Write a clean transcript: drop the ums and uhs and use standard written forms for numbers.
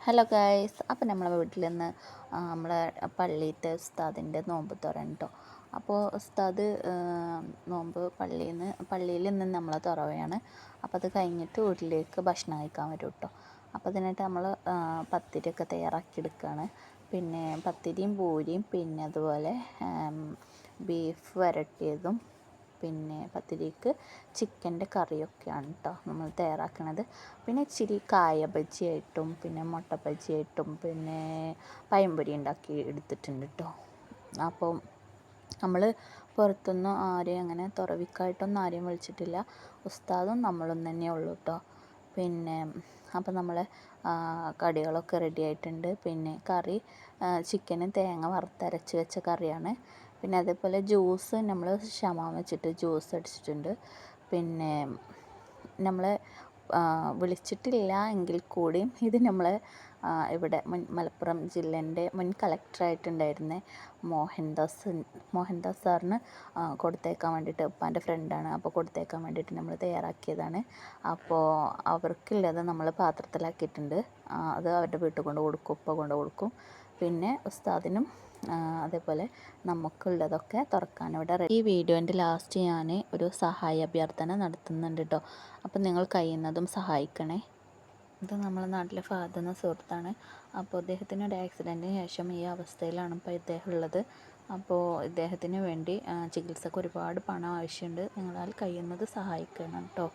Hello guys, അപ്പോൾ നമ്മളെ വീട്ടിൽ നിന്ന് നമ്മളെ പള്ളിയിലത്തെ ഉസ്താദിൻ്റെ നോമ്പ് തുറയാണ് കേട്ടോ. അപ്പോൾ ഉസ്താദ് നോമ്പ് പള്ളിയിൽ നിന്ന് നമ്മളെ തുറവയാണ്. അപ്പോൾ അത് കഴിഞ്ഞിട്ട് വീട്ടിലേക്ക് ഭക്ഷണം കഴിക്കാൻ വരും കേട്ടോ. അപ്പോൾ അതിനായിട്ട് നമ്മൾ പത്തിരിയൊക്കെ തയ്യാറാക്കി എടുക്കുകയാണ്. പിന്നെ പത്തിരിയും പൂരിയും പിന്നെ അതുപോലെ ബീഫ് വരട്ടിയതും പിന്നെ പത്തിരിക്ക് ചിക്കൻ്റെ കറിയൊക്കെയാണ് കേട്ടോ നമ്മൾ തയ്യാറാക്കുന്നത്. പിന്നെ ഇച്ചിരി കായ ബജിയായിട്ടും പിന്നെ മുട്ട ബജിയായിട്ടും പിന്നെ പഴംപൊരി ഉണ്ടാക്കി എടുത്തിട്ടുണ്ട് കേട്ടോ. അപ്പോൾ നമ്മൾ പുറത്തുനിന്ന് ആരെയും അങ്ങനെ തുറവിക്കായിട്ടൊന്നും ആരെയും വിളിച്ചിട്ടില്ല. ഉസ്താദും നമ്മളും തന്നെ ഉള്ളൂ കേട്ടോ. പിന്നെ അപ്പോൾ നമ്മൾ കടികളൊക്കെ റെഡി ആയിട്ടുണ്ട്. പിന്നെ കറി ചിക്കനും തേങ്ങ വറുത്തരച്ച് വെച്ച കറിയാണ്. പിന്നെ അതേപോലെ ജ്യൂസ് നമ്മൾ ഷമാം വെച്ചിട്ട് ജ്യൂസ് അടിച്ചിട്ടുണ്ട്. പിന്നെ നമ്മൾ വിളിച്ചിട്ടില്ല എങ്കിൽ കൂടിയും ഇത് നമ്മൾ ഇവിടെ മലപ്പുറം ജില്ലേൻ്റെ മുൻ കളക്ടറായിട്ടുണ്ടായിരുന്ന മോഹൻദാസ് സാറിന് കൊടുത്തേക്കാൻ വേണ്ടിയിട്ട്, ഉപ്പാൻ്റെ ഫ്രണ്ടാണ്, അപ്പോൾ കൊടുത്തേക്കാൻ വേണ്ടിയിട്ട് നമ്മൾ തയ്യാറാക്കിയതാണ്. അപ്പോൾ അവർക്കുള്ളത് നമ്മൾ പാത്രത്തിലാക്കിയിട്ടുണ്ട്. അത് അവരുടെ വീട്ടിൽ കൊണ്ട് കൊടുക്കും, ഉപ്പ കൊണ്ട് കൊടുക്കും. പിന്നെ ഉസ്താദിനും അതേപോലെ നമുക്കുള്ളതൊക്കെ തുറക്കാൻ ഇവിടെ ഈ വീഡിയോൻ്റെ ലാസ്റ്റ് ഞാൻ ഒരു സഹായ അഭ്യർത്ഥന നടത്തുന്നുണ്ട് കേട്ടോ. അപ്പം നിങ്ങൾ കഴിയുന്നതും സഹായിക്കണേ. ഇത് നമ്മളെ നാട്ടിലെ ഫഹദ് എന്ന സുഹൃത്താണ്. അപ്പോൾ ഇദ്ദേഹത്തിന് ഒരു ആക്സിഡൻറ്റിന് ശേഷം ഈ അവസ്ഥയിലാണ് ഇപ്പോൾ ഇദ്ദേഹം ഉള്ളത്. അപ്പോൾ ഇദ്ദേഹത്തിന് വേണ്ടി ചികിത്സക്ക് ഒരുപാട് പണം ആവശ്യമുണ്ട്. നിങ്ങളാൽ കഴിയുന്നത് സഹായിക്കണം കേട്ടോ.